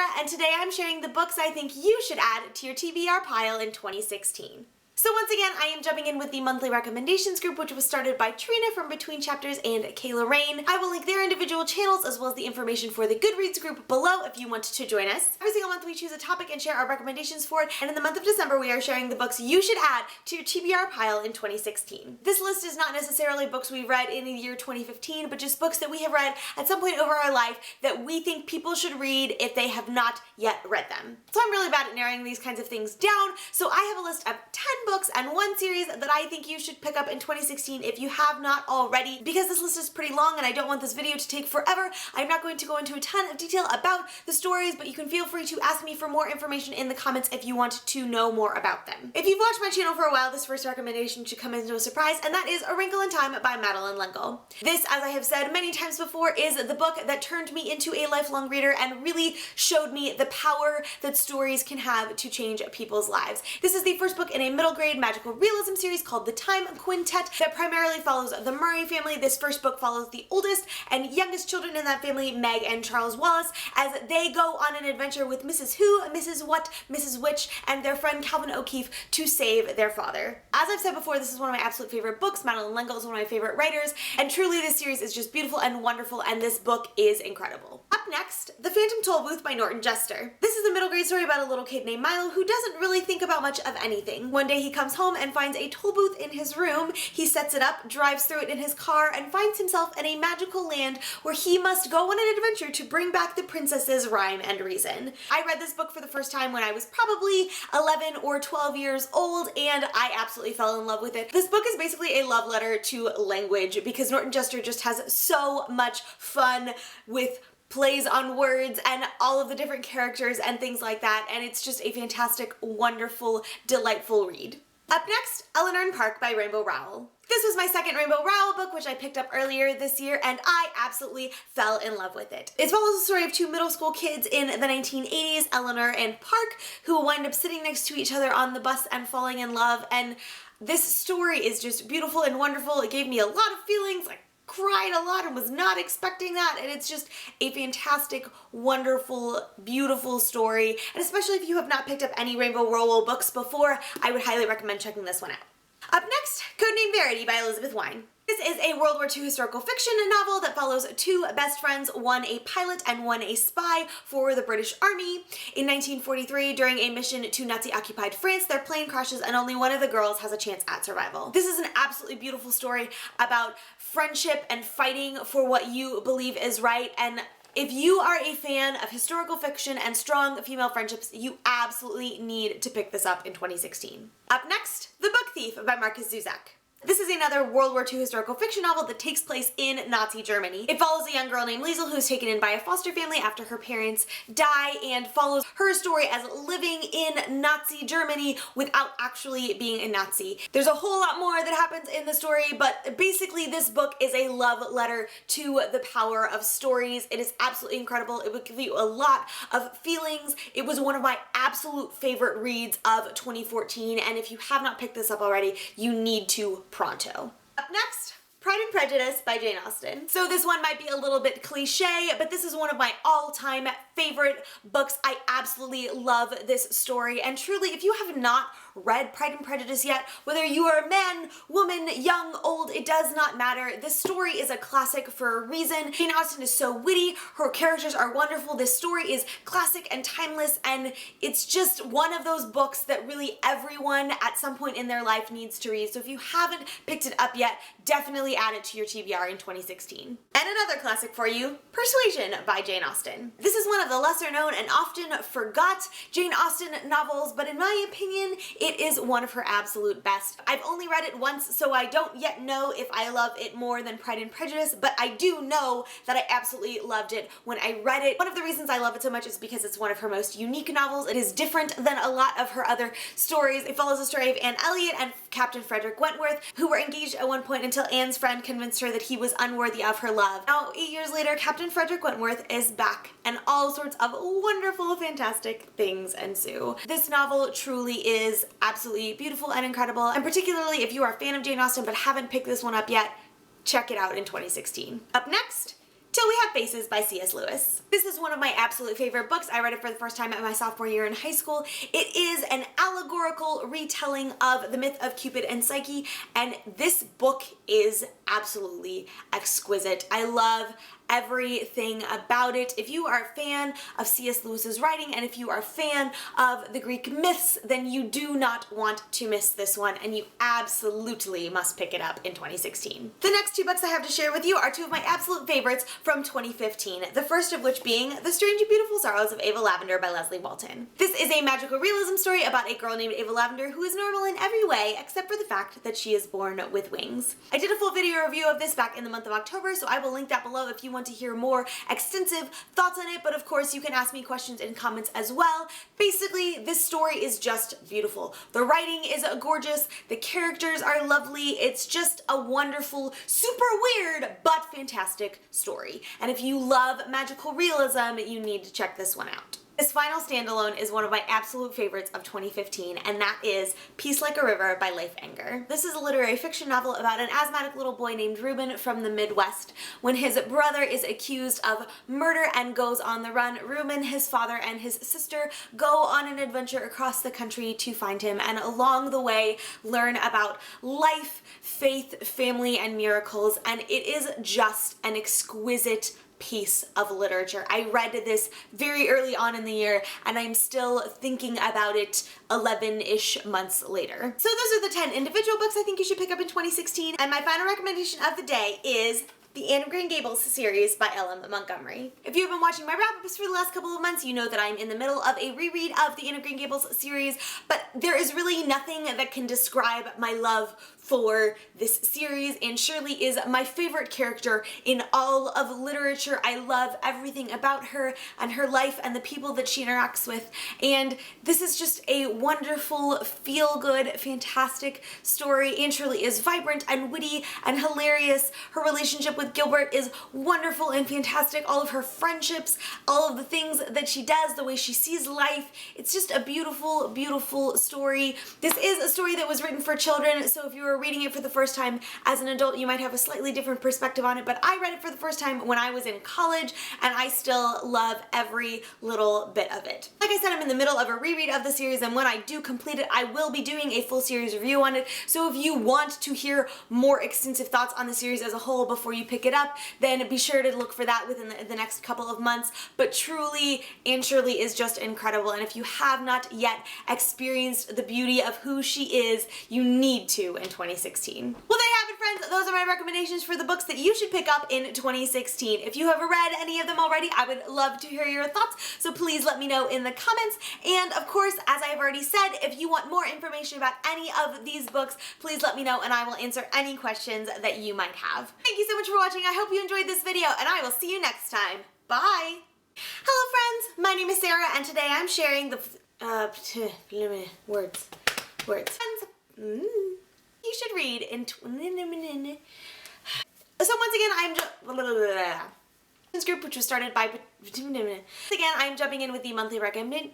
Sarah, and today I'm sharing the books I think you should add to your TBR pile in 2016. So once again, I am jumping in with the monthly recommendations group, which was started by Trina from Between Chapters and Kayla Rain. I will link their individual channels as well as the information for the Goodreads group below if you want to join us. Every single month we choose a topic and share our recommendations for it, and in the month of December we are sharing the books you should add to your TBR pile in 2016. This list is not necessarily books we read in the year 2015, but just books that we have read at some point over our life that we think people should read if they have not yet read them. So I'm really bad at narrowing these kinds of things down, so I have a list of 10 books and one series that I think you should pick up in 2016 if you have not already. Because this list is pretty long and I don't want this video to take forever, I'm not going to go into a ton of detail about the stories, but you can feel free to ask me for more information in the comments if you want to know more about them. If you've watched my channel for a while, this first recommendation should come as no surprise, and that is A Wrinkle in Time by Madeline L'Engle. This, as I have said many times before, is the book that turned me into a lifelong reader and really showed me the power that stories can have to change people's lives. This is the first book in a middle grade magical realism series called The Time Quintet that primarily follows the Murray family. This first book follows the oldest and youngest children in that family, Meg and Charles Wallace, as they go on an adventure with Mrs. Who, Mrs. What, Mrs. Which, and their friend Calvin O'Keefe to save their father. As I've said before, this is one of my absolute favorite books. Madeline L'Engle is one of my favorite writers, and truly this series is just beautiful and wonderful, and this book is incredible. Up next, The Phantom Tollbooth by Norton Juster. This is a middle grade story about a little kid named Milo who doesn't really think about much of anything. One day he comes home and finds a toll booth in his room. He sets it up, drives through it in his car, and finds himself in a magical land where he must go on an adventure to bring back the princess's rhyme and reason. I read this book for the first time when I was probably 11 or 12 years old, and I absolutely fell in love with it. This book is basically a love letter to language because Norton Juster just has so much fun with plays on words and all of the different characters and things like that, and it's just a fantastic, wonderful, delightful read. Up next, Eleanor and Park by Rainbow Rowell. This was my second Rainbow Rowell book, which I picked up earlier this year, and I absolutely fell in love with it. It follows the story of two middle school kids in the 1980s, Eleanor and Park, who wind up sitting next to each other on the bus and falling in love, and this story is just beautiful and wonderful. It gave me a lot of feelings. I cried a lot and was not expecting that, and it's just a fantastic, wonderful, beautiful story, and especially if you have not picked up any Rainbow Rowell books before, I would highly recommend checking this one out. Up next, Codename Verity by Elizabeth Wein. This is a World War II historical fiction novel that follows two best friends, one a pilot and one a spy for the British Army. In 1943, during a mission to Nazi-occupied France, their plane crashes and only one of the girls has a chance at survival. This is an absolutely beautiful story about friendship and fighting for what you believe is right, and if you are a fan of historical fiction and strong female friendships, you absolutely need to pick this up in 2016. Up next, The Book Thief by Markus Zusak. This is another World War II historical fiction novel that takes place in Nazi Germany. It follows a young girl named Liesel who's taken in by a foster family after her parents die, and follows her story as living in Nazi Germany without actually being a Nazi. There's a whole lot more that happens in the story, but basically this book is a love letter to the power of stories. It is absolutely incredible. It would give you a lot of feelings. It was one of my absolute favorite reads of 2014, and if you have not picked this up already, you need to pronto. Up next, Pride and Prejudice by Jane Austen. So this one might be a little bit cliche, but this is one of my all-time favorite books. I absolutely love this story, and truly, if you have not read Pride and Prejudice yet, whether you are man, woman, young, old, it does not matter. This story is a classic for a reason. Jane Austen is so witty, her characters are wonderful, this story is classic and timeless, and it's just one of those books that really everyone at some point in their life needs to read. So if you haven't picked it up yet, definitely add it to your TBR in 2016. And another classic for you, Persuasion by Jane Austen. This is one of the lesser known and often forgot Jane Austen novels, but in my opinion, it is one of her absolute best. I've only read it once, so I don't yet know if I love it more than Pride and Prejudice, but I do know that I absolutely loved it when I read it. One of the reasons I love it so much is because it's one of her most unique novels. It is different than a lot of her other stories. It follows the story of Anne Elliot and Captain Frederick Wentworth, who were engaged at one point until Anne's friend convinced her that he was unworthy of her love. Now, 8 years later, Captain Frederick Wentworth is back, and all sorts of wonderful, fantastic things ensue. This novel truly is absolutely beautiful and incredible, and particularly if you are a fan of Jane Austen but haven't picked this one up yet, check it out in 2016. Up next, Till We Have Faces by C.S. Lewis. This is one of my absolute favorite books. I read it for the first time at my sophomore year in high school. It is an allegorical retelling of the myth of Cupid and Psyche, and this book is absolutely exquisite. I love everything about it. If you are a fan of C.S. Lewis's writing and if you are a fan of the Greek myths, then you do not want to miss this one, and you absolutely must pick it up in 2016. The next two books I have to share with you are two of my absolute favorites from 2015, the first of which being The Strange and Beautiful Sorrows of Ava Lavender by Leslie Walton. This is a magical realism story about a girl named Ava Lavender who is normal in every way except for the fact that she is born with wings. I did a full video review of this back in the month of October, so I will link that below if you want to hear more extensive thoughts on it, but of course you can ask me questions in comments as well. Basically, this story is just beautiful. The writing is gorgeous, the characters are lovely, it's just a wonderful, super weird, but fantastic story. And if you love magical realism, you need to check this one out. This final standalone is one of my absolute favorites of 2015, and that is Peace Like a River by Leif Enger. This is a literary fiction novel about an asthmatic little boy named Reuben from the Midwest. When his brother is accused of murder and goes on the run, Reuben, his father, and his sister go on an adventure across the country to find him, and along the way learn about life, faith, family, and miracles, and it is just an exquisite piece of literature. I read this very early on in the year, and I'm still thinking about it 11-ish months later. So those are the 10 individual books I think you should pick up in 2016, and my final recommendation of the day is the Anne of Green Gables series by L.M. Montgomery. If you've been watching my wrap-ups for the last couple of months, you know that I'm in the middle of a reread of the Anne of Green Gables series, but there is really nothing that can describe my love for this series, and Shirley is my favorite character in all of literature. I love everything about her and her life and the people that she interacts with, and this is just a wonderful, feel-good, fantastic story. Anne Shirley is vibrant and witty and hilarious. Her relationship with Gilbert is wonderful and fantastic. All of her friendships, all of the things that she does, the way she sees life, it's just a beautiful, beautiful story. This is a story that was written for children, so if you were reading it for the first time as an adult, you might have a slightly different perspective on it, but I read it for the first time when I was in college, and I still love every little bit of it. Like I said, I'm in the middle of a reread of the series, and when I do complete it, I will be doing a full series review on it, so if you want to hear more extensive thoughts on the series as a whole before you pick it up, then be sure to look for that within the next couple of months. But truly, Anne Shirley is just incredible, and if you have not yet experienced the beauty of who she is, you need to in 2016. Well, there you have it, friends. Those are my recommendations for the books that you should pick up in 2016. If you have read any of them already, I would love to hear your thoughts, so please let me know in the comments. And of course, as I have already said, if you want more information about any of these books, please let me know and I will answer any questions that you might have. Thank you so much for watching. I hope you enjoyed this video, and I will see you next time. Bye! Hello, friends! My name is Sarah, and today I'm sharing the words. Friends, you should read in so once again, I'm Goodreads Group, which was started by again, I'm jumping in with the monthly recommendation.